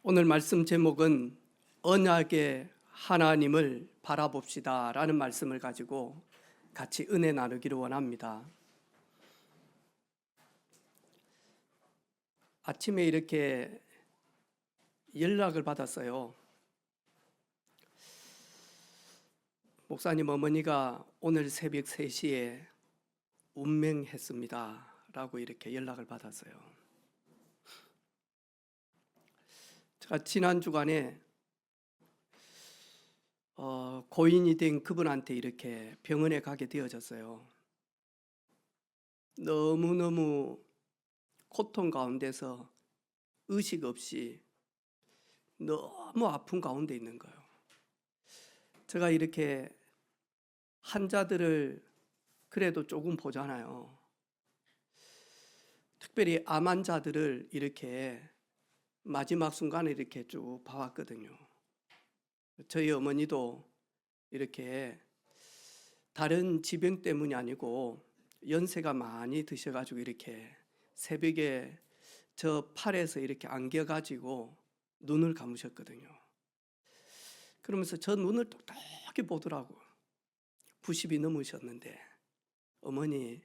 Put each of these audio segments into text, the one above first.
오늘 말씀 제목은 언약의 하나님을 바라봅시다 라는 말씀을 가지고 같이 은혜 나누기를 원합니다. 아침에 이렇게 연락을 받았어요. 목사님 어머니가 오늘 새벽 3시에 운명했습니다 라고 이렇게 연락을 받았어요. 제가 지난 주간에 고인이 된 그분한테 이렇게 병원에 가게 되어졌어요. 너무너무 고통 가운데서 의식 없이 너무 아픈 가운데 있는 거예요. 제가 이렇게 환자들을 그래도 조금 보잖아요. 특별히 암 환자들을 이렇게 마지막 순간에 이렇게 쭉 봐왔거든요. 저희 어머니도 이렇게 다른 지병 때문이 아니고 연세가 많이 드셔가지고 이렇게 새벽에 저 팔에서 이렇게 안겨가지고 눈을 감으셨거든요. 그러면서 저 눈을 똑똑히 보더라고. 90이 넘으셨는데 어머니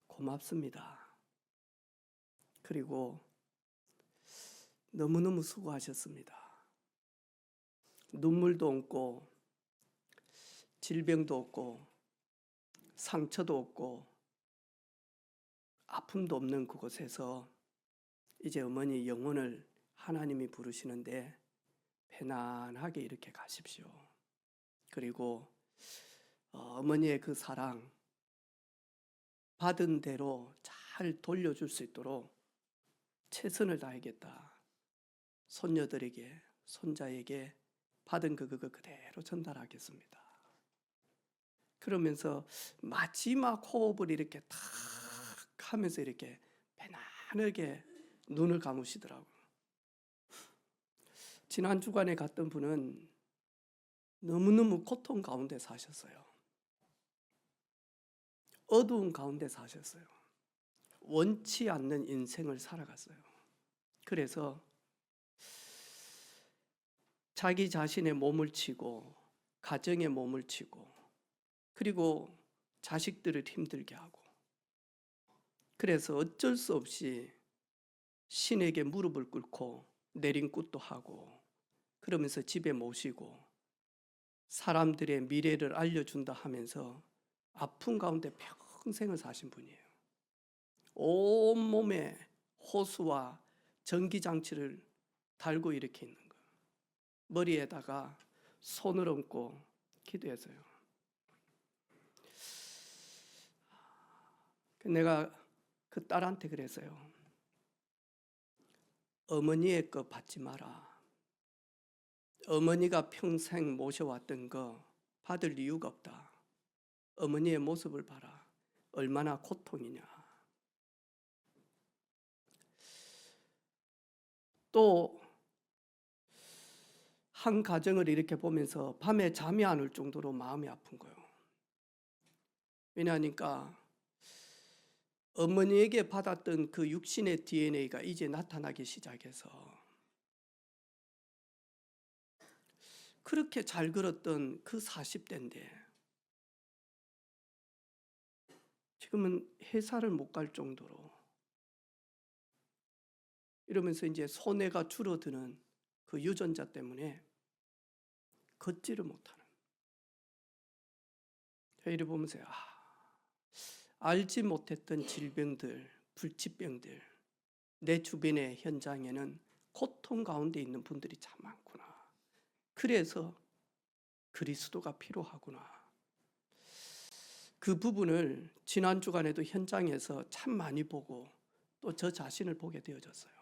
고맙습니다. 그리고 너무너무 수고하셨습니다. 눈물도 없고 질병도 없고 상처도 없고 아픔도 없는 그곳에서 이제 어머니 영혼을 하나님이 부르시는데 편안하게 이렇게 가십시오. 그리고 어머니의 그 사랑 받은 대로 잘 돌려줄 수 있도록 최선을 다하겠다. 손녀들에게 손자에게 받은 그거 그대로 전달하겠습니다. 그러면서 마지막 호흡을 이렇게 탁 하면서 이렇게 편안하게 눈을 감으시더라고요. 지난 주간에 갔던 분은 너무너무 고통 가운데 사셨어요. 어두운 가운데 사셨어요. 원치 않는 인생을 살아갔어요. 그래서 자기 자신의 몸을 치고 가정에 몸을 치고 그리고 자식들을 힘들게 하고 그래서 어쩔 수 없이 신에게 무릎을 꿇고 내린굿도 하고 그러면서 집에 모시고 사람들의 미래를 알려준다 하면서 아픈 가운데 평생을 사신 분이에요. 온몸에 호수와 전기장치를 달고 이렇게 있는 거예요. 머리에다가 손을 얹고 기도했어요. 내가 그 딸한테 그랬어요. 어머니의 거 받지 마라. 어머니가 평생 모셔왔던 거 받을 이유가 없다. 어머니의 모습을 봐라. 얼마나 고통이냐. 또 한 가정을 이렇게 보면서 밤에 잠이 안 올 정도로 마음이 아픈 거예요. 왜냐하니까 어머니에게 받았던 그 육신의 DNA가 이제 나타나기 시작해서 그렇게 잘 걸었던 그 40대인데 지금은 회사를 못 갈 정도로 이러면서 이제 손해가 줄어드는 그 유전자 때문에 걷지를 못하는. 이를 보면서 알지 못했던 질병들, 불치병들, 내 주변의 현장에는 고통 가운데 있는 분들이 참 많구나. 그래서 그리스도가 필요하구나. 그 부분을 지난 주간에도 현장에서 참 많이 보고 또 저 자신을 보게 되어졌어요.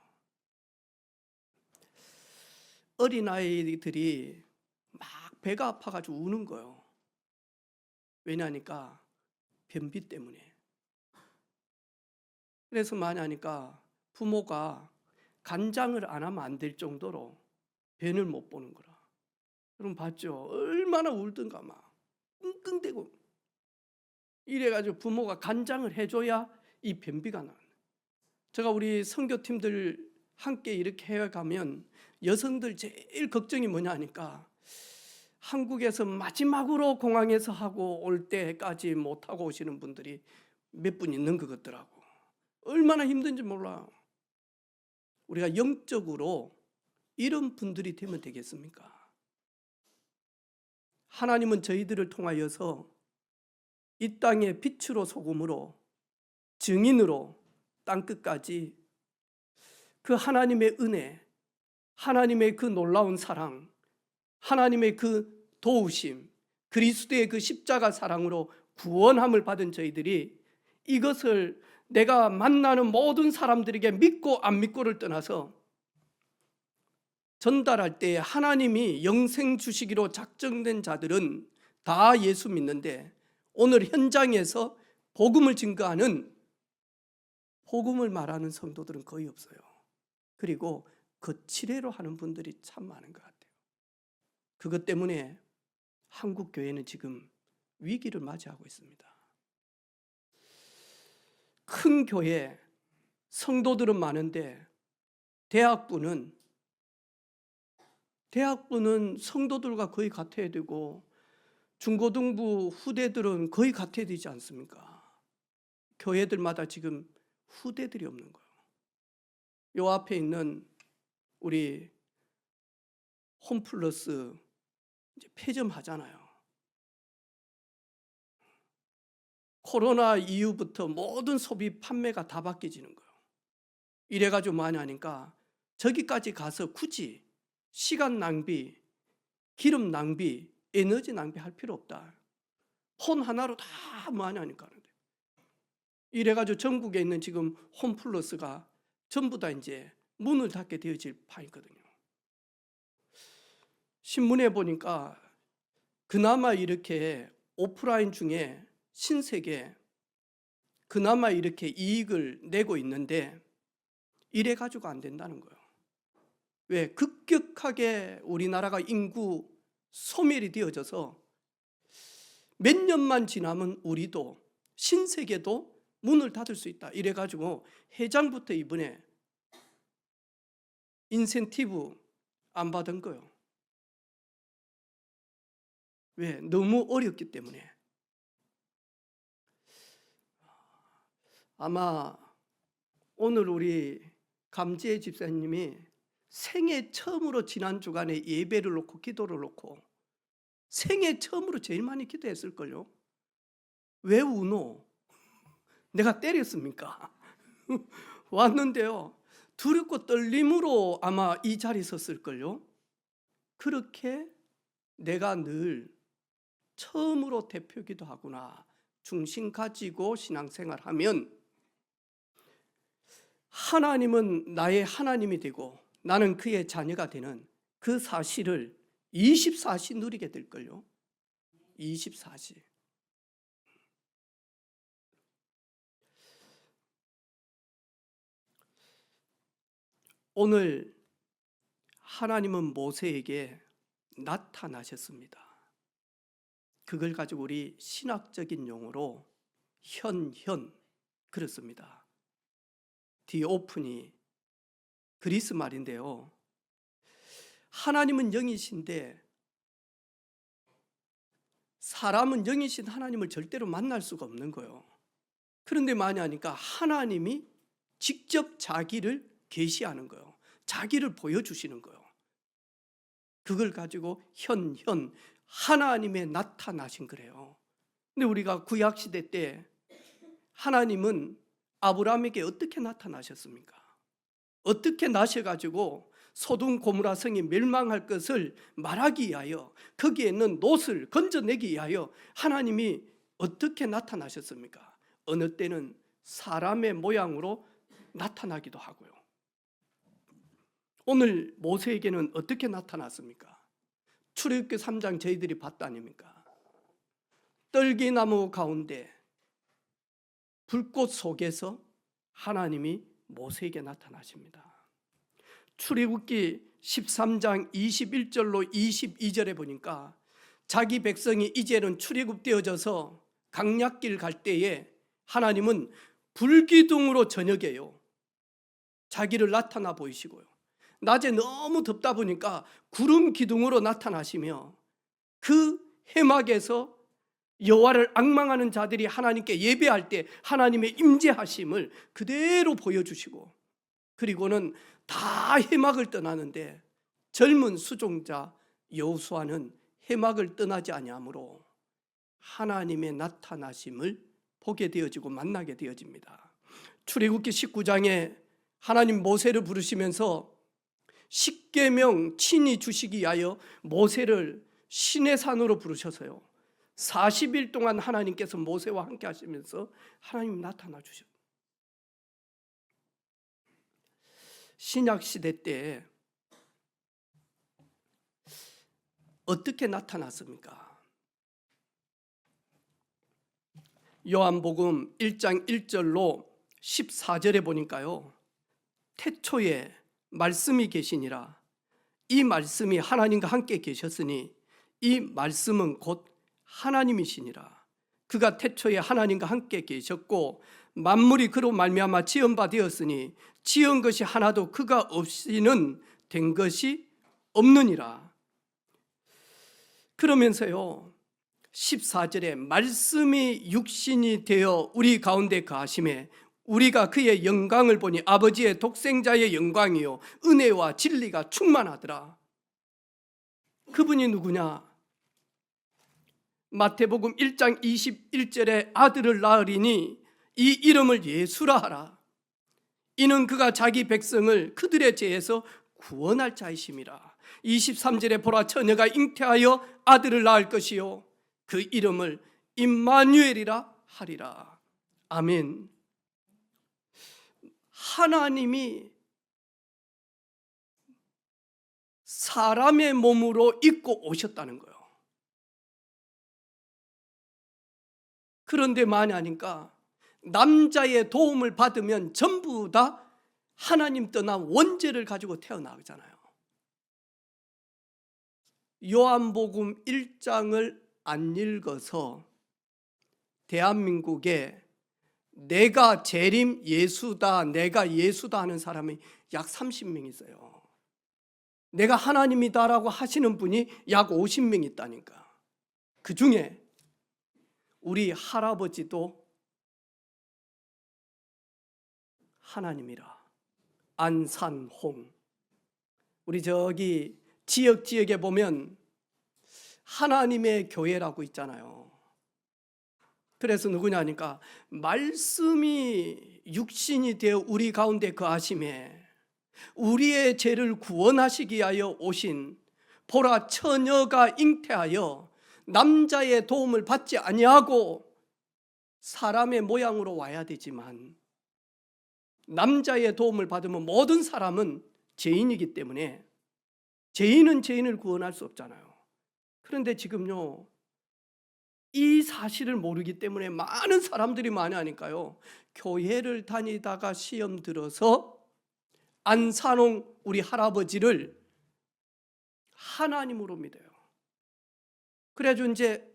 어린아이들이 막 배가 아파가지고 우는 거예요. 왜냐하니까 변비 때문에. 그래서 많이 하니까 부모가 간장을 안 하면 안 될 정도로 변을 못 보는 거라. 여러분 봤죠? 얼마나 울든가 막 끙끙대고 이래가지고 부모가 간장을 해줘야 이 변비가 나는. 제가 우리 선교팀들 함께 이렇게 해가면 여성들 제일 걱정이 뭐냐 하니까 한국에서 마지막으로 공항에서 하고 올 때까지 못하고 오시는 분들이 몇 분 있는 것 같더라고. 얼마나 힘든지 몰라. 우리가 영적으로 이런 분들이 되면 되겠습니까? 하나님은 저희들을 통하여서 이 땅의 빛으로 소금으로 증인으로 땅끝까지 그 하나님의 은혜, 하나님의 그 놀라운 사랑, 하나님의 그 도우심, 그리스도의 그 십자가 사랑으로 구원함을 받은 저희들이 이것을 내가 만나는 모든 사람들에게 믿고 안 믿고를 떠나서 전달할 때 하나님이 영생 주시기로 작정된 자들은 다 예수 믿는데 오늘 현장에서 복음을 증거하는, 복음을 말하는 성도들은 거의 없어요. 그리고 거칠애로 하는 분들이 참 많은 것 같아요. 그것 때문에 한국 교회는 지금 위기를 맞이하고 있습니다. 큰 교회 성도들은 많은데 대학부는 성도들과 거의 같아야 되고 중고등부 후대들은 거의 같아야 되지 않습니까? 교회들마다 지금 후대들이 없는 거예요. 요 앞에 있는 우리 홈플러스 이제 폐점하잖아요. 코로나 이후부터 모든 소비 판매가 다 바뀌어지는 거예요. 이래가지고 많이 하니까 저기까지 가서 굳이 시간 낭비, 기름 낭비, 에너지 낭비할 필요 없다. 폰 하나로 다 많이 하니까. 이래가지고 전국에 있는 지금 홈플러스가 전부 다 이제 문을 닫게 되어질 판이거든요. 신문에 보니까 그나마 이렇게 오프라인 중에 신세계 그나마 이렇게 이익을 내고 있는데 이래 가지고 안 된다는 거예요. 왜? 급격하게 우리나라가 인구 소멸이 되어져서 몇 년만 지나면 우리도 신세계도 문을 닫을 수 있다. 이래 가지고 회장부터 이번에 인센티브 안 받은 거예요. 왜? 너무 어렵기 때문에. 아마 오늘 우리 감지혜 집사님이 생애 처음으로 지난 주간에 예배를 놓고 기도를 놓고 생애 처음으로 제일 많이 기도했을걸요. 왜 우노? 내가 때렸습니까? 왔는데요. 두렵고 떨림으로 아마 이 자리에 섰을걸요. 그렇게 내가 늘 처음으로 대표기도 하구나 중심 가지고 신앙생활하면 하나님은 나의 하나님이 되고 나는 그의 자녀가 되는 그 사실을 24시 누리게 될걸요. 24시. 오늘 하나님은 모세에게 나타나셨습니다. 그걸 가지고 우리 신학적인 용어로 현 그렇습니다. 디오프니 그리스 말인데요. 하나님은 영이신데 사람은 영이신 하나님을 절대로 만날 수가 없는 거예요. 그런데 많이 하니까 하나님이 직접 자기를 계시하는 거예요. 자기를 보여주시는 거예요. 그걸 가지고 현 하나님의 나타나신 거래요. 근데 우리가 구약시대 때 하나님은 아브라함에게 어떻게 나타나셨습니까? 어떻게 나셔가지고 소돔 고모라 성이 멸망할 것을 말하기 위하여 거기에 있는 롯을 건져내기 위하여 하나님이 어떻게 나타나셨습니까? 어느 때는 사람의 모양으로 나타나기도 하고요. 오늘 모세에게는 어떻게 나타났습니까? 출애굽기 3장 저희들이 봤다 아닙니까? 떨기나무 가운데 불꽃 속에서 하나님이 모세에게 나타나십니다. 출애굽기 13장 21절로 22절에 보니까 자기 백성이 이제는 출애굽되어져서 강약길 갈 때에 하나님은 불기둥으로 저녁에요. 자기를 나타나 보이시고요. 낮에 너무 덥다 보니까 구름 기둥으로 나타나시며 그 해막에서 여호와를 앙망하는 자들이 하나님께 예배할 때 하나님의 임재하심을 그대로 보여주시고, 그리고는 다 해막을 떠나는데 젊은 수종자 여호수아는 해막을 떠나지 아니하므로 하나님의 나타나심을 보게 되어지고 만나게 되어집니다. 출애굽기 19장에 하나님 모세를 부르시면서 십계명 친히 주시기 위하여 모세를 시내산으로 부르셔서요 40일 동안 하나님께서 모세와 함께 하시면서 하나님 나타나 주셨어요. 신약 시대 때 어떻게 나타났습니까? 요한복음 1장 1절로 14절에 보니까요 태초에 말씀이 계시니라. 이 말씀이 하나님과 함께 계셨으니 이 말씀은 곧 하나님이시니라. 그가 태초에 하나님과 함께 계셨고 만물이 그로 말미암아 지은 바 되었으니 지은 것이 하나도 그가 없이는 된 것이 없느니라. 그러면서요 14절에 말씀이 육신이 되어 우리 가운데 거하심에 우리가 그의 영광을 보니 아버지의 독생자의 영광이요 은혜와 진리가 충만하더라. 그분이 누구냐? 마태복음 1장 21절에 아들을 낳으리니 이 이름을 예수라 하라. 이는 그가 자기 백성을 그들의 죄에서 구원할 자이심이라. 23절에 보라 처녀가 잉태하여 아들을 낳을 것이요 그 이름을 임마누엘이라 하리라. 아멘. 하나님이 사람의 몸으로 입고 오셨다는 거예요. 그런데 만약이니까 남자의 도움을 받으면 전부 다 하나님 떠난 원죄를 가지고 태어나잖아요. 요한복음 1장을 안 읽어서 대한민국에 내가 재림 예수다, 내가 예수다 하는 사람이 약 30명 있어요. 내가 하나님이다라고 하시는 분이 약 50명 있다니까. 그 중에 우리 할아버지도 하나님이라. 안산홍. 우리 저기 지역에 보면 하나님의 교회라고 있잖아요. 그래서 누구냐니까 말씀이 육신이 되어 우리 가운데 거하심에 우리의 죄를 구원하시기 위하여 오신 보라 처녀가 잉태하여 남자의 도움을 받지 아니하고 사람의 모양으로 와야 되지만 남자의 도움을 받으면 모든 사람은 죄인이기 때문에 죄인은 죄인을 구원할 수 없잖아요. 그런데 지금요 이 사실을 모르기 때문에 많은 사람들이 많이 하니까요 교회를 다니다가 시험 들어서 안산홍 우리 할아버지를 하나님으로 믿어요. 그래가지고 이제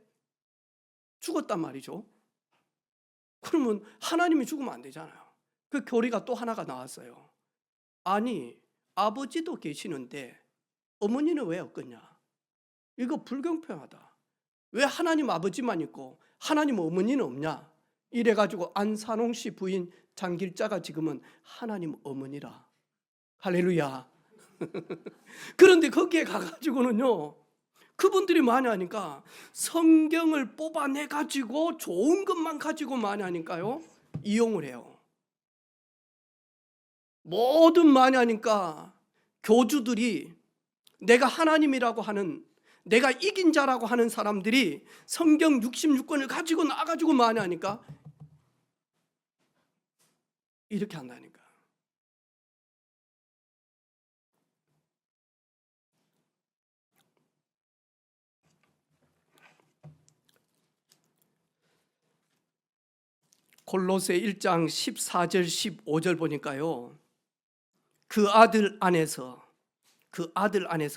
죽었단 말이죠. 그러면 하나님이 죽으면 안 되잖아요. 그 교리가 또 하나가 나왔어요. 아니 아버지도 계시는데 어머니는 왜 없겠냐? 이거 불공평하다. 왜 하나님 아버지만 있고 하나님 어머니는 없냐? 이래가지고 안산홍 씨 부인 장길자가 지금은 하나님 어머니라. 할렐루야. 그런데 거기에 가가지고는요 그분들이 많이 하니까 성경을 뽑아내가지고 좋은 것만 가지고 많이 하니까요 이용을 해요. 뭐든 많이 하니까 교주들이 내가 하나님이라고 하는 내가 이긴 자라고 하는 사람들이 성경 66권을 가지고 나가지고 많이 하니까 이렇게 한다니까. 골로새 1장 14절 15절 보니까요 그 아들 안에서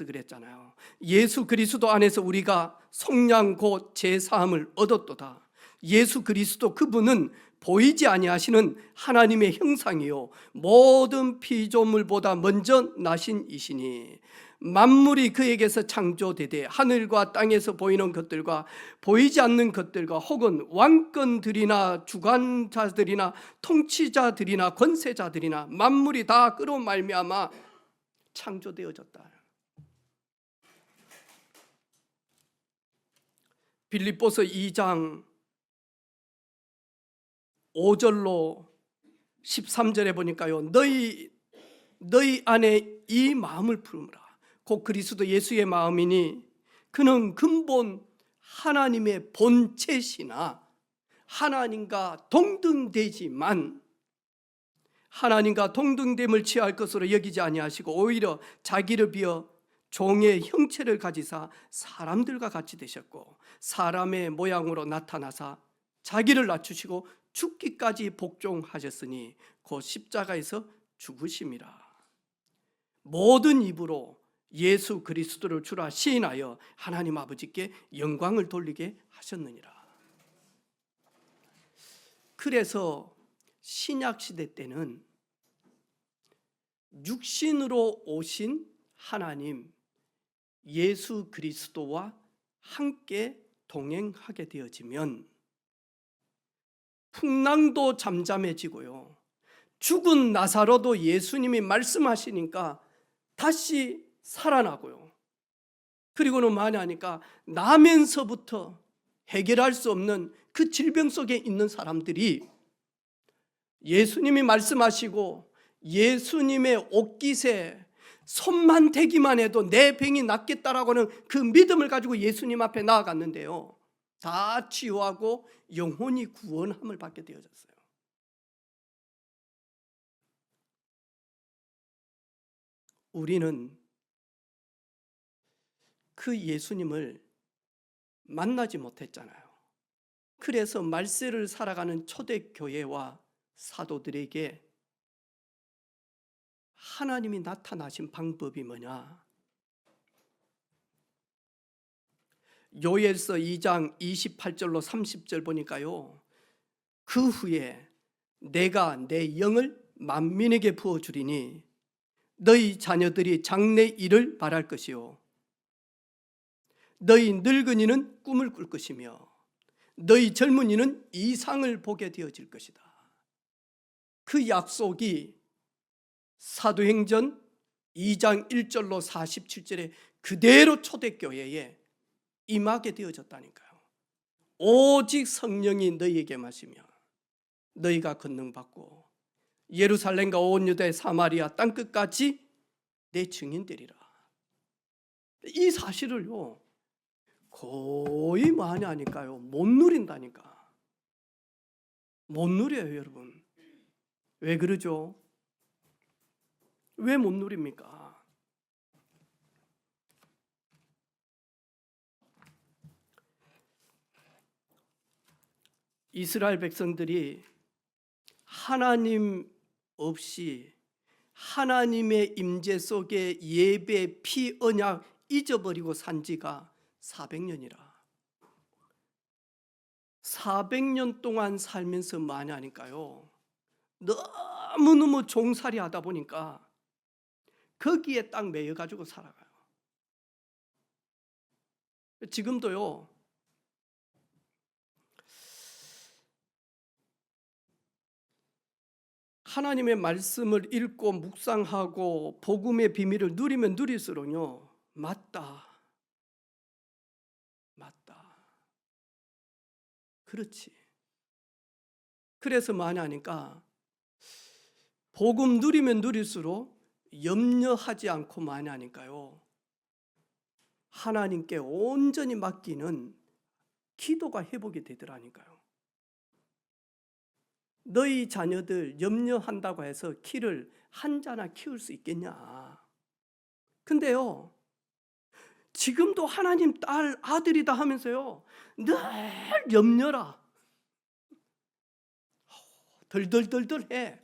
그랬잖아요. 예수 그리스도 안에서 우리가 속량 곧 제사함을 얻었도다. 예수 그리스도 그분은 보이지 아니하시는 하나님의 형상이요 모든 피조물보다 먼저 나신 이시니 만물이 그에게서 창조되되 하늘과 땅에서 보이는 것들과 보이지 않는 것들과 혹은 왕권들이나 주관자들이나 통치자들이나 권세자들이나 만물이 다 그로 말미암아 창조되어졌다. 빌립보서 2장 5절로 13절에 보니까요, 너희 안에 이 마음을 품으라. 곧 그리스도 예수의 마음이니 그는 근본 하나님의 본체시나 하나님과 동등되지만 하나님과 동등됨을 취할 것으로 여기지 아니하시고 오히려 자기를 비어 종의 형체를 가지사 사람들과 같이 되셨고 사람의 모양으로 나타나사 자기를 낮추시고 죽기까지 복종하셨으니 곧 십자가에서 죽으심이라. 모든 입으로 예수 그리스도를 주라 시인하여 하나님 아버지께 영광을 돌리게 하셨느니라. 그래서 신약 시대 때는 육신으로 오신 하나님 예수 그리스도와 함께 동행하게 되어지면 풍랑도 잠잠해지고요, 죽은 나사로도 예수님이 말씀하시니까 다시 살아나고요, 그리고는 많이 하니까 나면서부터 해결할 수 없는 그 질병 속에 있는 사람들이 예수님이 말씀하시고 예수님의 옷깃에 손만 대기만 해도 내 병이 낫겠다라고 하는 그 믿음을 가지고 예수님 앞에 나아갔는데요, 다 치유하고 영혼이 구원함을 받게 되어졌어요. 우리는 그 예수님을 만나지 못했잖아요. 그래서 말세를 살아가는 초대교회와 사도들에게 하나님이 나타나신 방법이 뭐냐? 요엘서 2장 28절로 30절 보니까요, 그 후에 내가 내 영을 만민에게 부어주리니 너희 자녀들이 장래 일을 바랄 것이요 너희 늙은이는 꿈을 꿀 것이며 너희 젊은이는 이상을 보게 되어질 것이다. 그 약속이 사도행전 2장 1절로 47절에 그대로 초대교회에 임하게 되어졌다니까요. 오직 성령이 너희에게 마시며 너희가 권능받고 예루살렘과 온 유대 사마리아 땅끝까지 내 증인되리라. 이 사실을요 거의 많이 하니까요 못 누린다니까. 못 누려요 여러분. 왜 그러죠? 왜 못 누립니까? 이스라엘 백성들이 하나님 없이 하나님의 임재 속에 예배 피 언약 잊어버리고 산 지가 400년이라. 400년 동안 살면서 많이 하니까요 너무너무 종살이 하다 보니까 거기에 딱 매여가지고 살아가요. 지금도요 하나님의 말씀을 읽고 묵상하고 복음의 비밀을 누리면 누릴수록요 맞다 그렇지. 그래서 많이 하니까 복음 누리면 누릴수록 염려하지 않고 많이 하니까요 하나님께 온전히 맡기는 기도가 회복이 되더라니까요. 너희 자녀들 염려한다고 해서 키를 한 자나 키울 수 있겠냐? 근데요 지금도 하나님 딸 아들이다 하면서요 늘 염려라 덜덜덜덜해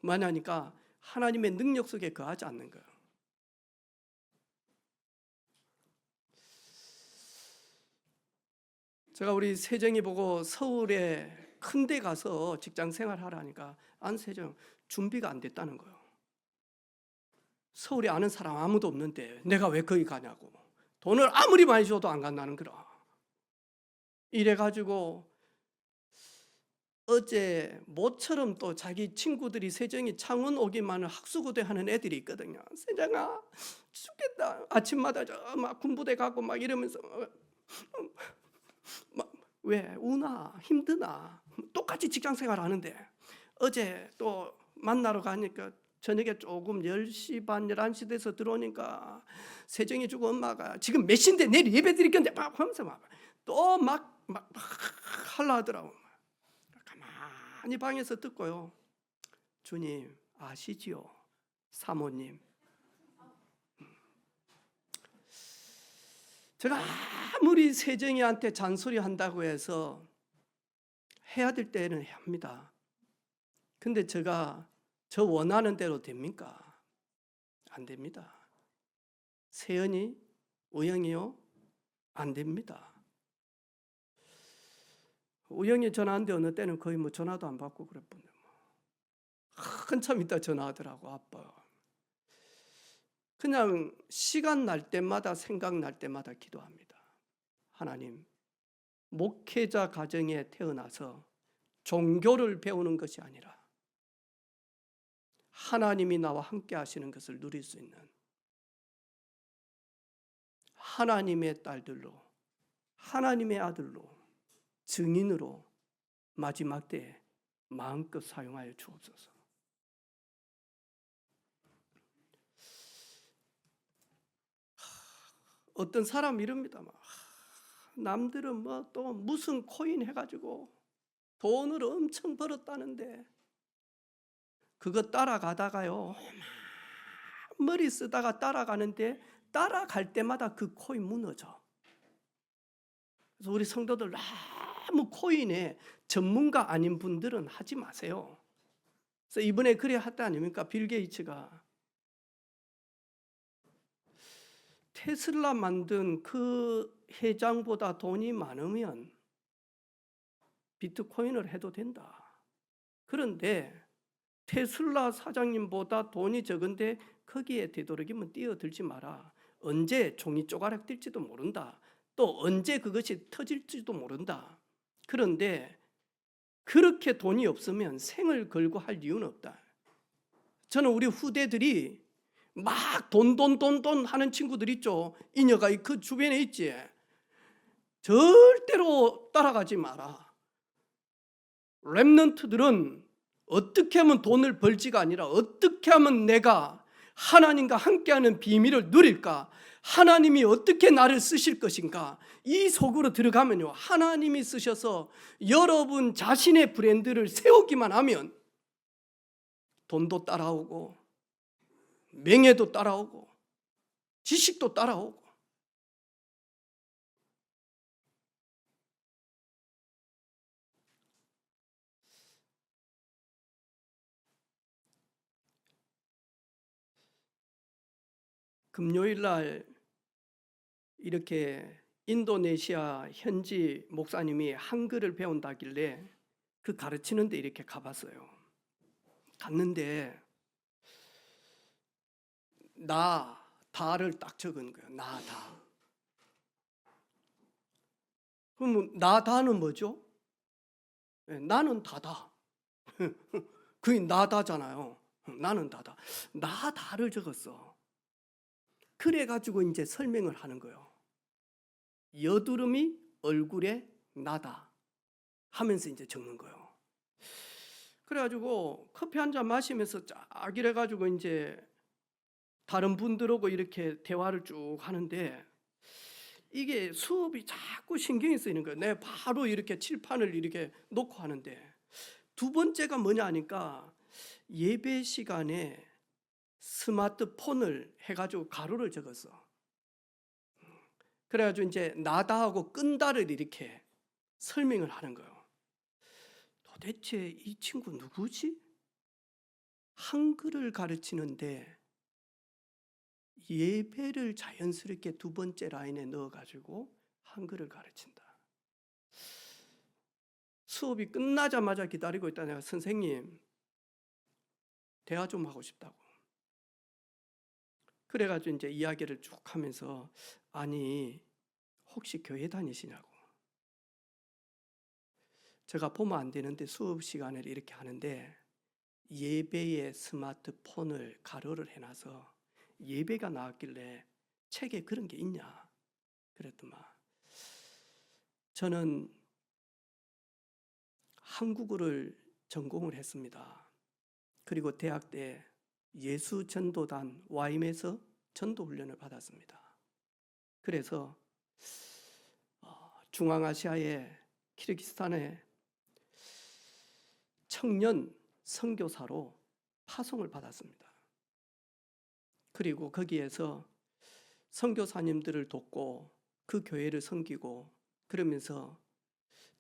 많이 하니까 하나님의 능력 속에 거하지 않는 거예요. 제가 우리 세정이 보고 서울에 큰 데 가서 직장 생활하라니까 안세정 준비가 안 됐다는 거예요. 서울에 아는 사람 아무도 없는데 내가 왜 거기 가냐고. 돈을 아무리 많이 줘도 안 간다는 거라. 이래가지고 어제 모처럼 또 자기 친구들이 세정이 창원 오기만을 학수고대 하는 애들이 있거든요. 세정아 죽겠다. 아침마다 막 군부대 가고 막 이러면서 막 왜 우나 힘드나. 똑같이 직장 생활 하는데 어제 또 만나러 가니까 저녁에 조금 10시 반 11시 돼서 들어오니까 세정이 주고 엄마가 지금 몇 시인데 내일 예배 드릴 건데 막 하면서 막 또 막 하려 하더라고. 가만히 방에서 듣고요. 주님 아시지요? 사모님. 제가 아무리 세정이한테 잔소리 한다고 해서 해야 될 때는 해야 합니다. 근데 제가 저 원하는 대로 됩니까? 안 됩니다. 세연이, 우영이요? 안 됩니다. 우영이 전화하는데 어느 때는 거의 뭐 전화도 안 받고 그랬거든요. 한참 있다 전화하더라고 아빠. 그냥 시간 날 때마다 생각날 때마다 기도합니다. 하나님, 목회자 가정에 태어나서 종교를 배우는 것이 아니라 하나님이 나와 함께 하시는 것을 누릴 수 있는 하나님의 딸들로, 하나님의 아들로, 증인으로 마지막 때에 마음껏 사용하여 주옵소서. 어떤 사람 이럽니다. 남들은 뭐 또 무슨 코인 해가지고 돈을 엄청 벌었다는데 그거 따라가다가요, 머리 쓰다가 따라가는데 따라갈 때마다 그 코인 무너져. 그래서 우리 성도들 너무 코인에 전문가 아닌 분들은 하지 마세요. 그래서 이번에 그래 했다 아닙니까? 빌 게이츠가 테슬라 만든 그 회장보다 돈이 많으면 비트코인을 해도 된다. 그런데 테슬라 사장님보다 돈이 적은데 거기에 되도록이면 뛰어들지 마라. 언제 종이 쪼가락 뛸지도 모른다. 또 언제 그것이 터질지도 모른다. 그런데 그렇게 돈이 없으면 생을 걸고 할 이유는 없다. 저는 우리 후대들이 막 돈 하는 친구들 있죠. 이녀가 그 주변에 있지. 절대로 따라가지 마라. 렘넌트들은 어떻게 하면 돈을 벌지가 아니라 어떻게 하면 내가 하나님과 함께하는 비밀을 누릴까? 하나님이 어떻게 나를 쓰실 것인가? 이 속으로 들어가면요, 하나님이 쓰셔서 여러분 자신의 브랜드를 세우기만 하면 돈도 따라오고 명예도 따라오고 지식도 따라오고. 금요일 날 이렇게 인도네시아 현지 목사님이 한글을 배운다길래 그 가르치는 데 이렇게 가봤어요. 갔는데 나, 다를 딱 적은 거예요. 나, 다. 그럼 나, 다는 뭐죠? 나는 다다. 그게 나다잖아요. 나는 다다. 나, 다를 적었어. 그래가지고 이제 설명을 하는 거예요. 여드름이 얼굴에 나다 하면서 이제 적는 거예요. 그래가지고 커피 한 잔 마시면서 쫙 이래가지고 이제 다른 분들하고 이렇게 대화를 쭉 하는데 이게 수업이 자꾸 신경이 쓰이는 거예요. 내가 바로 이렇게 칠판을 이렇게 놓고 하는데 두 번째가 뭐냐 하니까 예배 시간에 스마트폰을 해가지고 가로를 적었어. 그래가지고 이제 나다하고 끈다를 이렇게 설명을 하는 거예요. 도대체 이 친구 누구지? 한글을 가르치는데 예배를 자연스럽게 두 번째 라인에 넣어가지고 한글을 가르친다. 수업이 끝나자마자 기다리고 있다. 내가 선생님 대화 좀 하고 싶다고. 그래가지고 이제 이야기를 쭉 하면서 아니 혹시 교회 다니시냐고. 제가 보면 안 되는데 수업 시간을 이렇게 하는데 예배에 스마트폰을 가로를 해놔서 예배가 나왔길래 책에 그런 게 있냐 그랬더만 저는 한국어를 전공을 했습니다. 그리고 대학 때 예수전도단 YM에서 전도훈련을 받았습니다. 그래서 중앙아시아의 키르기스탄의 청년 선교사로 파송을 받았습니다. 그리고 거기에서 선교사님들을 돕고 그 교회를 섬기고 그러면서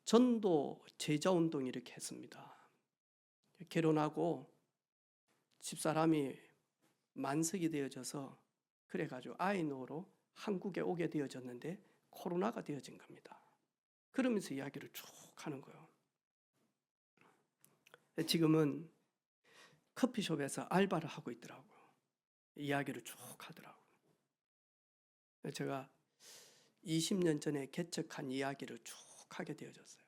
전도 제자운동 이렇게 했습니다. 결혼하고 집사람이 만석이 되어져서 그래가지고 아이 놓으러 한국에 오게 되어졌는데 코로나가 되어진 겁니다. 그러면서 이야기를 쭉 하는 거예요. 지금은 커피숍에서 알바를 하고 있더라고요. 이야기를 쭉 하더라고요. 제가 20년 전에 개척한 이야기를 쭉 하게 되어졌어요.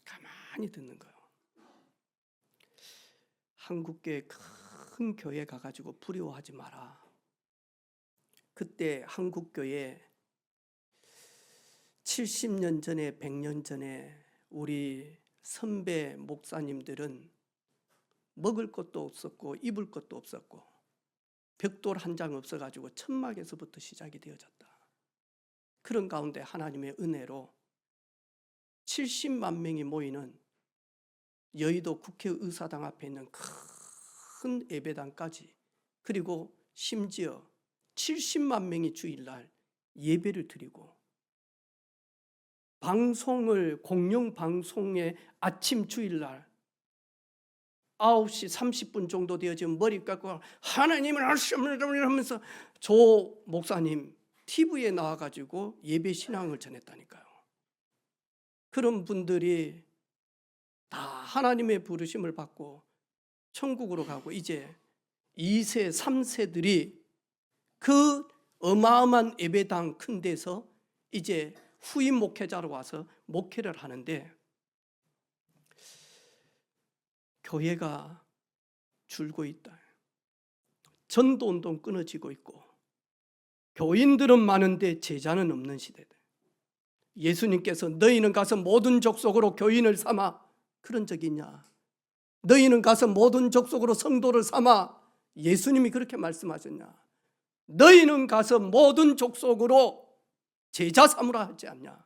가만히 듣는 거예요. 한국교회 큰 교회 가가지고 부러워하지 마라. 그때 한국교회 70년 전에 100년 전에 우리 선배 목사님들은 먹을 것도 없었고 입을 것도 없었고 벽돌 한 장 없어가지고 천막에서부터 시작이 되어졌다. 그런 가운데 하나님의 은혜로 70만 명이 모이는 여의도 국회의사당 앞에 있는 큰 예배당까지 그리고 심지어 70만 명이 주일날 예배를 드리고 방송을 공영 방송에 아침 주일날 9시 30분 정도 되어지면 머리 깎고 하나님을 하면서 조 목사님 TV에 나와가지고 예배 신앙을 전했다니까요. 그런 분들이 다 하나님의 부르심을 받고 천국으로 가고 이제 2세, 3세들이 그 어마어마한 예배당 큰 데서 이제 후임 목회자로 와서 목회를 하는데 교회가 줄고 있다. 전도운동 끊어지고 있고 교인들은 많은데 제자는 없는 시대다. 예수님께서 너희는 가서 모든 족속으로 교인을 삼아 그런 적이 있냐? 너희는 가서 모든 족속으로 성도를 삼아 예수님이 그렇게 말씀하셨냐? 너희는 가서 모든 족속으로 제자 삼으라 하지 않냐?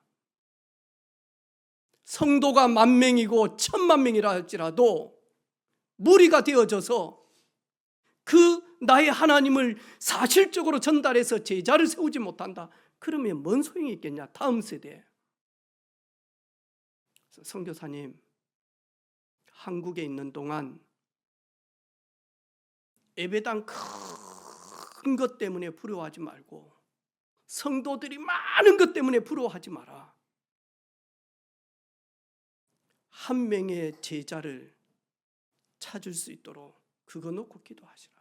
성도가 10,000명이고 10,000,000명이라 할지라도 무리가 되어져서 그 나의 하나님을 사실적으로 전달해서 제자를 세우지 못한다. 그러면 뭔 소용이 있겠냐? 다음 세대에. 선교사님, 한국에 있는 동안 예배당 큰 것 때문에 부러워하지 말고 성도들이 많은 것 때문에 부러워하지 마라. 한 명의 제자를 찾을 수 있도록 그거 놓고 기도하시라.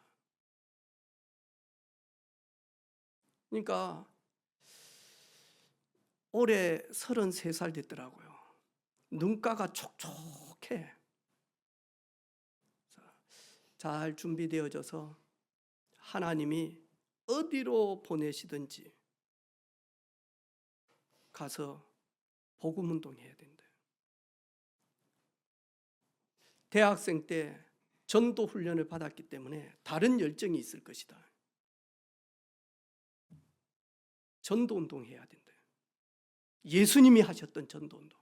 그러니까 올해 33살 됐더라고요. 눈가가 촉촉해. 잘 준비되어져서 하나님이 어디로 보내시든지 가서 복음운동해야 된다. 대학생 때 전도 훈련을 받았기 때문에 다른 열정이 있을 것이다. 전도운동해야 된다. 예수님이 하셨던 전도운동,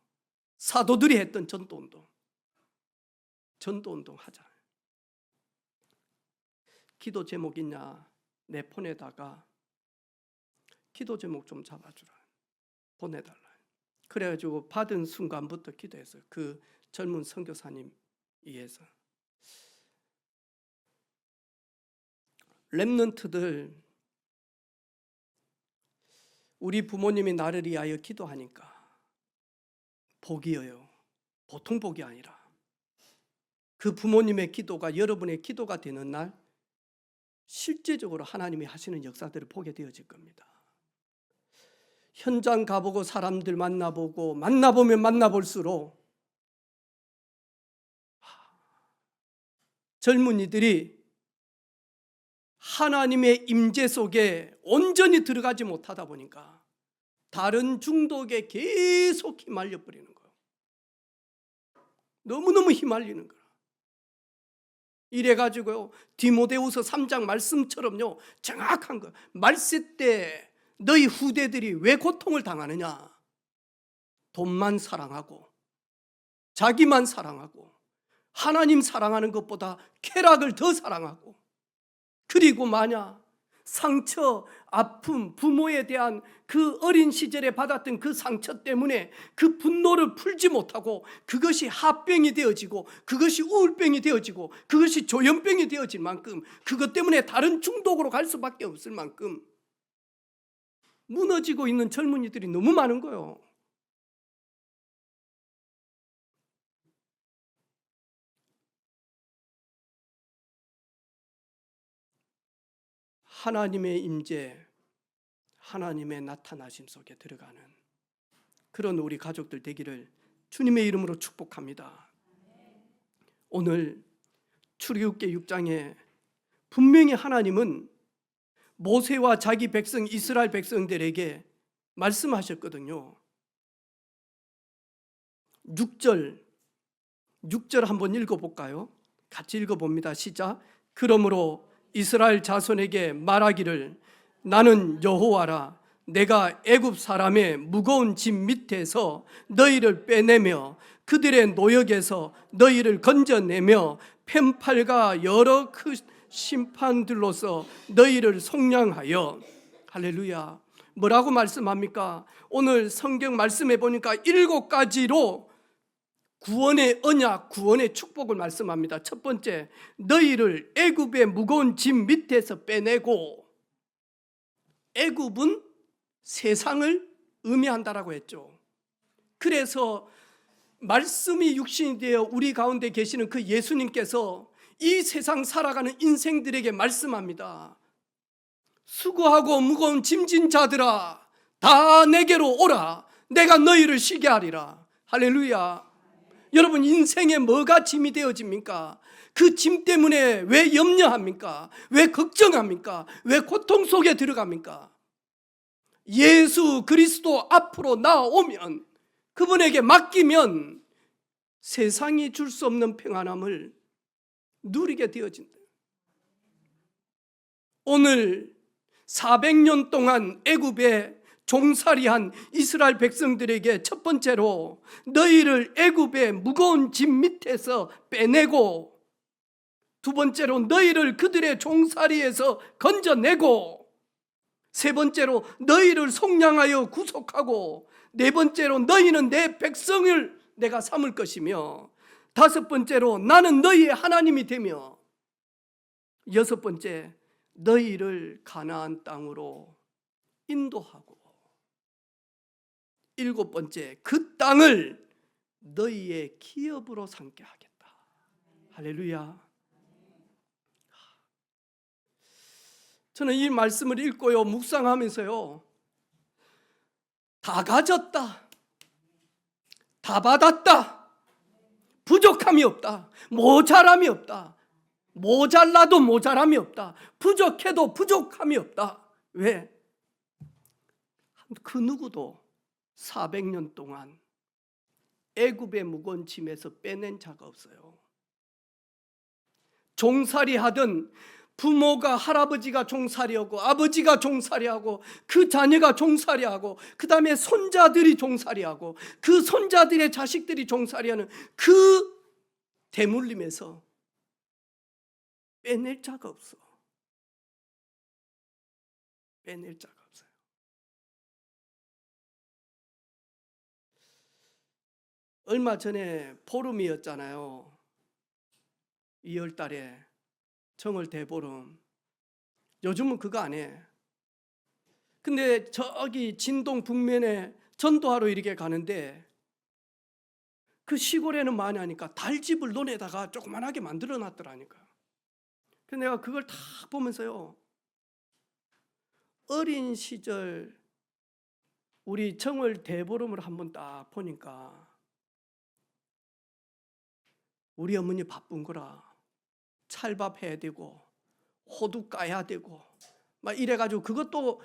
사도들이 했던 전도운동, 전도운동 하자. 기도 제목 있냐? 내 폰에다가 기도 제목 좀 잡아주라. 보내달라. 그래가지고 받은 순간부터 기도했어요. 그 젊은 선교사님 위해서. 렘넌트들 우리 부모님이 나를 위하여 기도하니까 복이에요. 보통 복이 아니라 그 부모님의 기도가 여러분의 기도가 되는 날 실제적으로 하나님이 하시는 역사들을 보게 되어질 겁니다. 현장 가보고 사람들 만나보고 만나보면 만나볼수록 젊은이들이 하나님의 임재 속에 온전히 들어가지 못하다 보니까 다른 중독에 계속 휘말려 버리는 거예요. 너무너무 휘말리는 거예요. 이래가지고요, 디모데후서 3장 말씀처럼요, 정확한 거. 말세 때 너희 후대들이 왜 고통을 당하느냐? 돈만 사랑하고 자기만 사랑하고 하나님 사랑하는 것보다 쾌락을 더 사랑하고, 그리고 만약 상처, 아픔, 부모에 대한 그 어린 시절에 받았던 그 상처 때문에 그 분노를 풀지 못하고 그것이 합병이 되어지고 그것이 우울병이 되어지고 그것이 조현병이 되어질 만큼, 그것 때문에 다른 중독으로 갈 수밖에 없을 만큼 무너지고 있는 젊은이들이 너무 많은 거예요. 하나님의 임재, 하나님의 나타나심 속에 들어가는 그런 우리 가족들 되기를 주님의 이름으로 축복합니다. 오늘 출애굽기 6장에 분명히 하나님은 모세와 자기 백성 이스라엘 백성들에게 말씀하셨거든요. 6절 한번 읽어볼까요? 같이 읽어봅니다. 시작. 그러므로 이스라엘 자손에게 말하기를 나는 여호와라. 내가 애굽 사람의 무거운 짐 밑에서 너희를 빼내며 그들의 노역에서 너희를 건져내며 편팔과 여러 그 심판들로서 너희를 속량하여. 할렐루야. 뭐라고 말씀합니까? 오늘 성경 말씀해 보니까 7가지로 구원의 언약, 구원의 축복을 말씀합니다. 첫 번째, 너희를 애굽의 무거운 짐 밑에서 빼내고. 애굽은 세상을 의미한다라고 했죠. 그래서 말씀이 육신이 되어 우리 가운데 계시는 그 예수님께서 이 세상 살아가는 인생들에게 말씀합니다. 수고하고 무거운 짐진 자들아, 다 내게로 오라. 내가 너희를 쉬게 하리라. 할렐루야. 여러분, 인생에 뭐가 짐이 되어집니까? 그 짐 때문에 왜 염려합니까? 왜 걱정합니까? 왜 고통 속에 들어갑니까? 예수 그리스도 앞으로 나오면, 그분에게 맡기면 세상이 줄 수 없는 평안함을 누리게 되어진다. 오늘 400년 동안 애굽에 종살이한 이스라엘 백성들에게 첫 번째로 너희를 애굽의 무거운 짐 밑에서 빼내고, 두 번째로 너희를 그들의 종살이에서 건져내고, 세 번째로 너희를 속량하여 구속하고, 네 번째로 너희는 내 백성을 내가 삼을 것이며, 다섯 번째로 나는 너희의 하나님이 되며, 여섯 번째 너희를 가나안 땅으로 인도하고, 일곱 번째 그 땅을 너희의 기업으로 삼게 하겠다. 할렐루야. 저는 이 말씀을 읽고요, 묵상하면서요, 다 가졌다, 다 받았다, 부족함이 없다, 모자람이 없다, 모자라도 모자람이 없다, 부족해도 부족함이 없다. 왜? 그 누구도 400년 동안 애굽의 무거운 짐에서 빼낸 자가 없어요. 종살이 하던 부모가, 할아버지가 종살이하고 아버지가 종살이하고 그 자녀가 종살이하고 그 다음에 손자들이 종살이하고 그 손자들의 자식들이 종살이하는 그 대물림에서 빼낼 자가 없어. 빼낼 자가 없어요. 얼마 전에 보름이었잖아요. 2월 달에 정월 대보름. 요즘은 그거 안 해. 근데 저기 진동 북면에 전도하러 이렇게 가는데 그 시골에는 많이 하니까 달집을 논에다가 조그만하게 만들어 놨더라니까. 그래서 내가 그걸 다 보면서요, 어린 시절 우리 정월 대보름을 한번 딱 보니까 우리 어머니 바쁜 거라. 찰밥 해야 되고 호두 까야 되고 막 이래가지고 그것도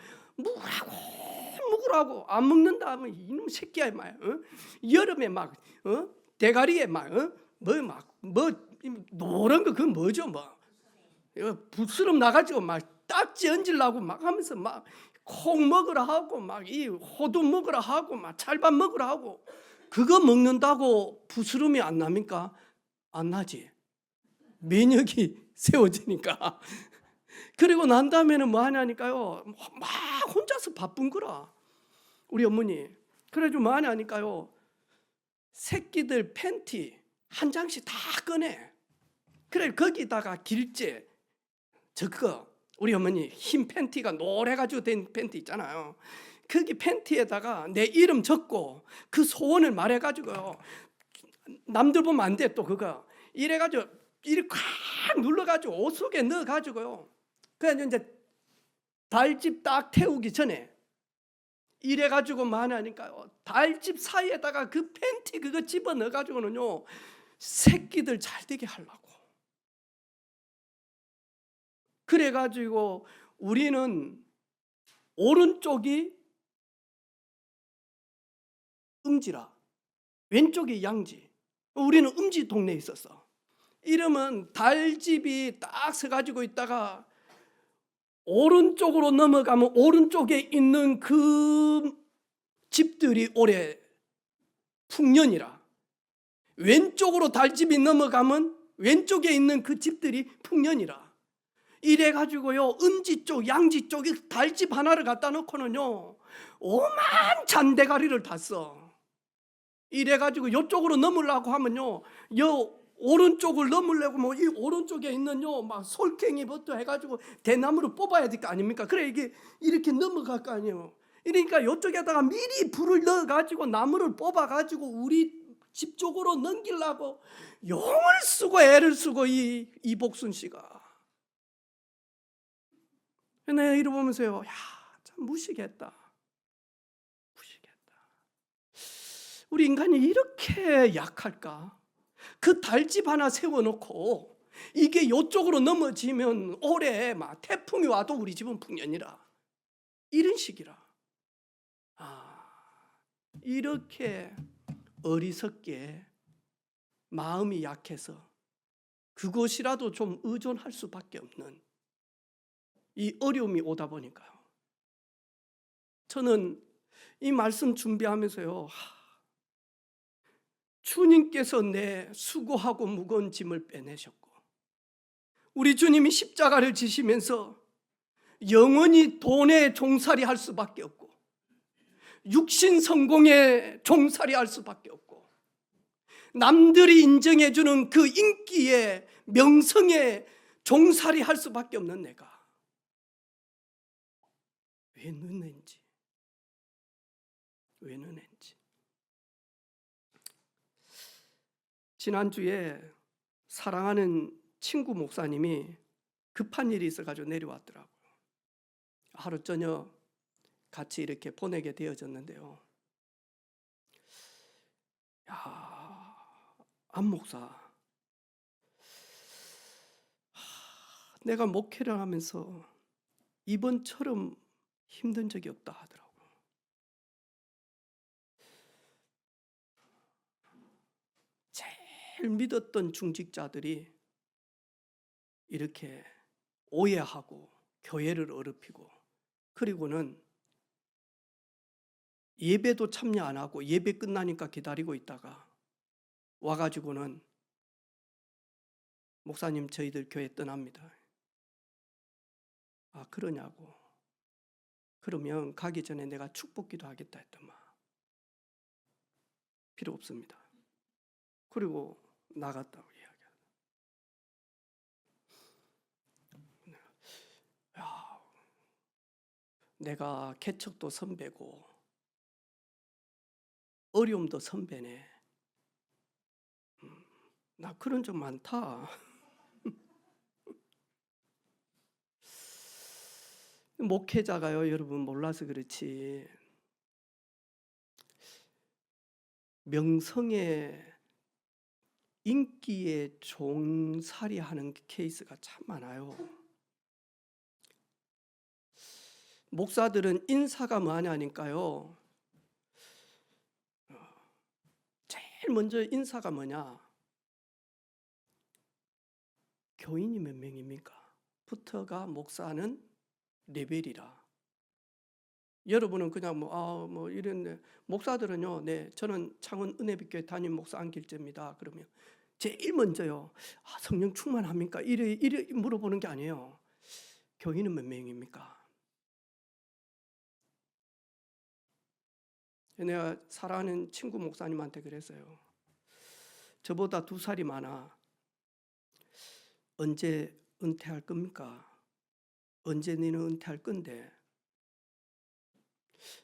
먹으라고 안 먹는다 하면 이놈 새끼야 막 여름에 막 대가리에 막 뭐 노란 거 그건 뭐죠 뭐 부스럼 나가지고 막 딱지 얹으려고 막 하면서 막 콩 먹으라 하고 막 이 호두 먹으라 하고 막 찰밥 먹으라 하고 그거 먹는다고 부스럼이 안 납니까? 안 나지. 면역이 세워지니까. 그리고 난 다음에는 뭐 하냐니까요. 막 혼자서 바쁜 거라. 우리 어머니. 그래가지고 뭐 하냐니까요. 새끼들 팬티 한 장씩 다 꺼내. 그래 거기다가 길제 저거 우리 어머니 흰 팬티가 노래가지고 된 팬티 있잖아요. 거기 팬티에다가 내 이름 적고 그 소원을 말해가지고요. 남들 보면 안 돼 또 그거. 이래가지고 이렇게 콱 눌러가지고 옷 속에 넣어가지고요. 그래서 이제 달집 딱 태우기 전에 이래가지고 많으니까요. 달집 사이에다가 그 팬티 그거 집어 넣어가지고는요. 새끼들 잘 되게 하려고. 그래가지고 우리는 오른쪽이 음지라 왼쪽이 양지. 우리는 음지 동네에 있었어. 이러면 달집이 딱 서가지고 있다가 오른쪽으로 넘어가면 오른쪽에 있는 그 집들이 올해 풍년이라. 왼쪽으로 달집이 넘어가면 왼쪽에 있는 그 집들이 풍년이라. 이래가지고요 음지 쪽 양지 쪽에 달집 하나를 갖다 놓고는요 오만 잔대가리를 탔어. 이래가지고 이쪽으로 넘으려고 하면요 요 오른쪽을 넘으려고 뭐 이 오른쪽에 있는요 막 솔갱이부터 해가지고 대나무를 뽑아야 될 거 아닙니까? 그래 이게 이렇게 넘어갈 거 아니에요. 그러니까 이쪽에다가 미리 불을 넣어가지고 나무를 뽑아가지고 우리 집 쪽으로 넘기려고 용을 쓰고 애를 쓰고 이복순 씨가. 내가 이러 보면서요, 야, 참 무식했다. 우리 인간이 이렇게 약할까? 그 달집 하나 세워놓고 이게 이쪽으로 넘어지면 올해 막 태풍이 와도 우리 집은 풍년이라. 이런 식이라. 이렇게 어리석게 마음이 약해서 그것이라도 좀 의존할 수밖에 없는 이 어려움이 오다 보니까요. 저는 이 말씀 준비하면서요. 주님께서 내 수고하고 무거운 짐을 빼내셨고 우리 주님이 십자가를 지시면서 영원히 돈에 종살이 할 수밖에 없고 육신 성공에 종살이 할 수밖에 없고 남들이 인정해 주는 그 인기에 명성에 종살이 할 수밖에 없는 내가 왜 늦는지 지난주에 사랑하는 친구 목사님이 급한 일이 있어가지고 내려왔더라고요. 하루 저녁 같이 이렇게 보내게 되어졌는데요. 야, 안 목사, 내가 목회를 하면서 이번처럼 힘든 적이 없다 하더라고요. 제일 믿었던 중직자들이 이렇게 오해하고 교회를 어렵히고 그리고는 예배도 참여 안 하고 예배 끝나니까 기다리고 있다가 와가지고는 목사님 저희들 교회 떠납니다. 아 그러냐고. 그러면 가기 전에 내가 축복기도 하겠다 했더만 필요 없습니다. 그리고 나갔다고 이야기하다. 야, 내가 개척도 선배고 어려움도 선배네. 나 그런 적 많다. 목회자가요, 여러분 몰라서 그렇지 명성의 인기에 종살이하는 케이스가 참 많아요. 목사들은 인사가 뭐냐니까요. 제일 먼저 인사가 뭐냐? 교인이 몇 명입니까? 부터가 목사는 레벨이라. 여러분은 그냥 뭐 이런 목사들은요, 네, 저는 창원 은혜빛교회 담임 목사 안길재입니다. 그러면 제일 먼저요, 성령 충만합니까? 이래 물어보는 게 아니에요. 교인은 몇 명입니까? 내가 사랑하는 친구 목사님한테 그랬어요. 저보다 2살이 많아. 언제 은퇴할 겁니까? 언제 너는 은퇴할 건데?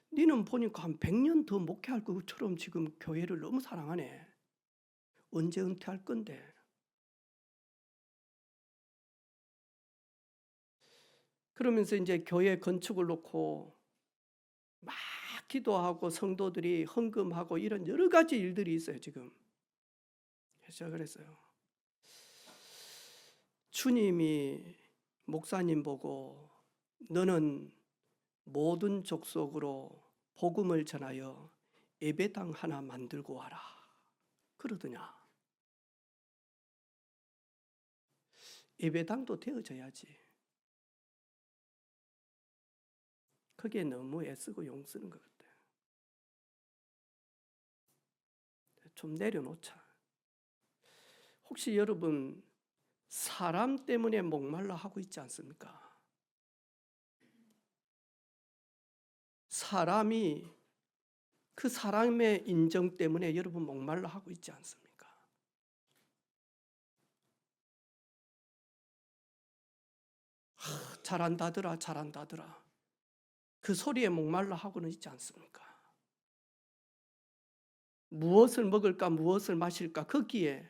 너는 보니까 한 100년 더 목회할 것처럼 지금 교회를 너무 사랑하네. 언제 은퇴할 건데? 그러면서 이제 교회 건축을 놓고 막 기도하고 성도들이 헌금하고 이런 여러 가지 일들이 있어요 지금. 제가 그랬어요. 주님이 목사님 보고 너는 모든 족속으로 복음을 전하여 예배당 하나 만들고 와라 그러더냐. 예배당도 되어져야지. 그게 너무 애쓰고 용쓰는 것 같아요. 좀 내려놓자. 혹시 여러분 사람 때문에 목말라 하고 있지 않습니까? 사람이 그 사람의 인정 때문에 여러분 목말라 하고 있지 않습니까? 잘한다더라 잘한다더라 그 소리에 목말라 하고는 있지 않습니까? 무엇을 먹을까 무엇을 마실까 거기에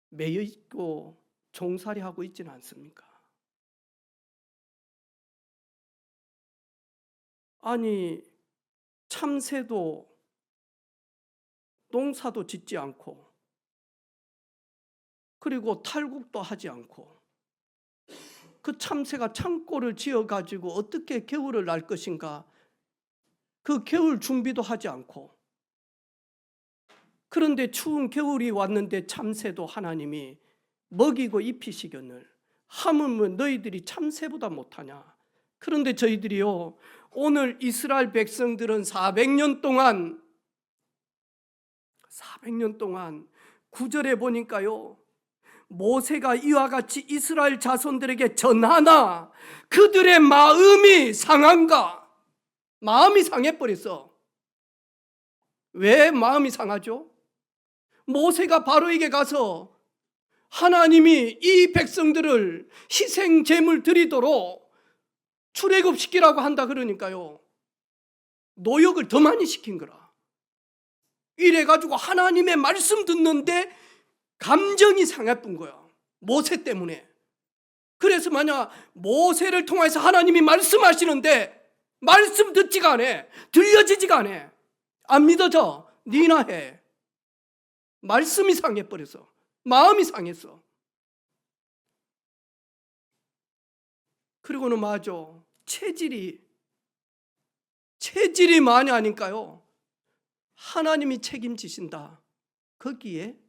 매여 있고 종살이하고 있지는 않습니까? 아니 참새도 농사도 짓지 않고 그리고 탈국도 하지 않고 그 참새가 창고를 지어가지고 어떻게 겨울을 날 것인가 그 겨울 준비도 하지 않고 그런데 추운 겨울이 왔는데 참새도 하나님이 먹이고 입히시거늘 하물며 너희들이 참새보다 못하냐. 그런데 저희들이요 오늘 이스라엘 백성들은 400년 동안 9절에 보니까요 모세가 이와 같이 이스라엘 자손들에게 전하나 그들의 마음이 상한가? 마음이 상해버렸어. 왜 마음이 상하죠? 모세가 바로에게 가서 하나님이 이 백성들을 희생 제물 드리도록 출애굽시키라고 한다 그러니까요 노역을 더 많이 시킨 거라. 이래가지고 하나님의 말씀 듣는데 감정이 상했던 거야 모세 때문에. 그래서 만약 모세를 통해서 하나님이 말씀하시는데 말씀 듣지가 않아. 들려지지가 않아. 안 믿어져. 니나 해. 말씀이 상해버려서 마음이 상했어. 그리고는 맞아 체질이 많이 하니까요 하나님이 책임지신다 거기에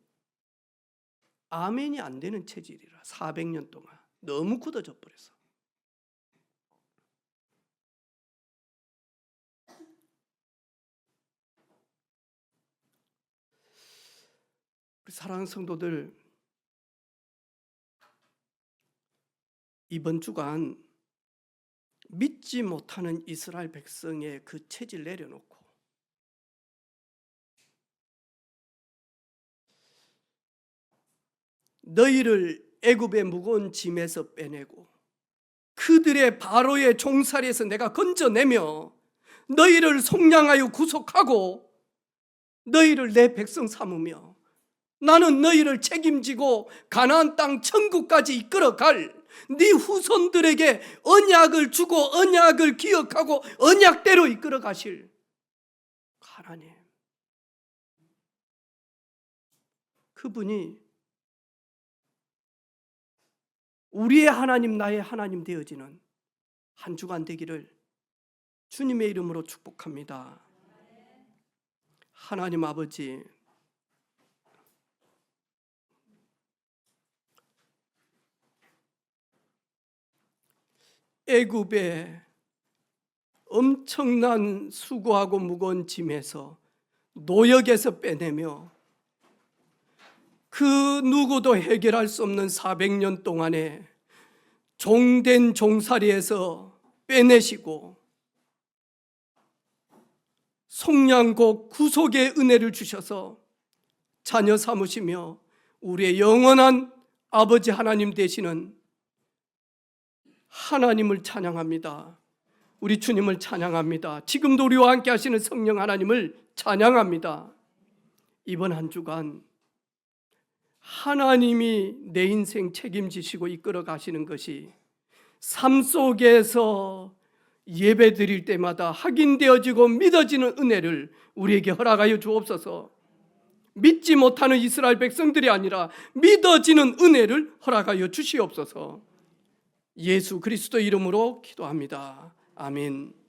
아멘이 안 되는 체질이라 400년 동안 너무 굳어져 버렸어. 우리 사랑하는 성도들 이번 주간 믿지 못하는 이스라엘 백성의 그 체질 내려놓고 너희를 애굽의 무거운 짐에서 빼내고 그들의 바로의 종살이에서 내가 건져내며 너희를 속량하여 구속하고 너희를 내 백성 삼으며 나는 너희를 책임지고 가나안 땅 천국까지 이끌어갈 네 후손들에게 언약을 주고 언약을 기억하고 언약대로 이끌어 가실 하나님, 그분이 우리의 하나님, 나의 하나님 되어지는 한 주간 되기를 주님의 이름으로 축복합니다. 하나님 아버지, 애굽의 엄청난 수고하고 무거운 짐에서, 노역에서 빼내며 그 누구도 해결할 수 없는 400년 동안의 종된 종살이에서 빼내시고 속량곡 구속의 은혜를 주셔서 자녀 삼으시며 우리의 영원한 아버지 하나님 되시는 하나님을 찬양합니다. 우리 주님을 찬양합니다. 지금도 우리와 함께 하시는 성령 하나님을 찬양합니다. 이번 한 주간 하나님이 내 인생 책임지시고 이끌어 가시는 것이 삶 속에서 예배 드릴 때마다 확인되어지고 믿어지는 은혜를 우리에게 허락하여 주옵소서. 믿지 못하는 이스라엘 백성들이 아니라 믿어지는 은혜를 허락하여 주시옵소서. 예수 그리스도 이름으로 기도합니다. 아멘.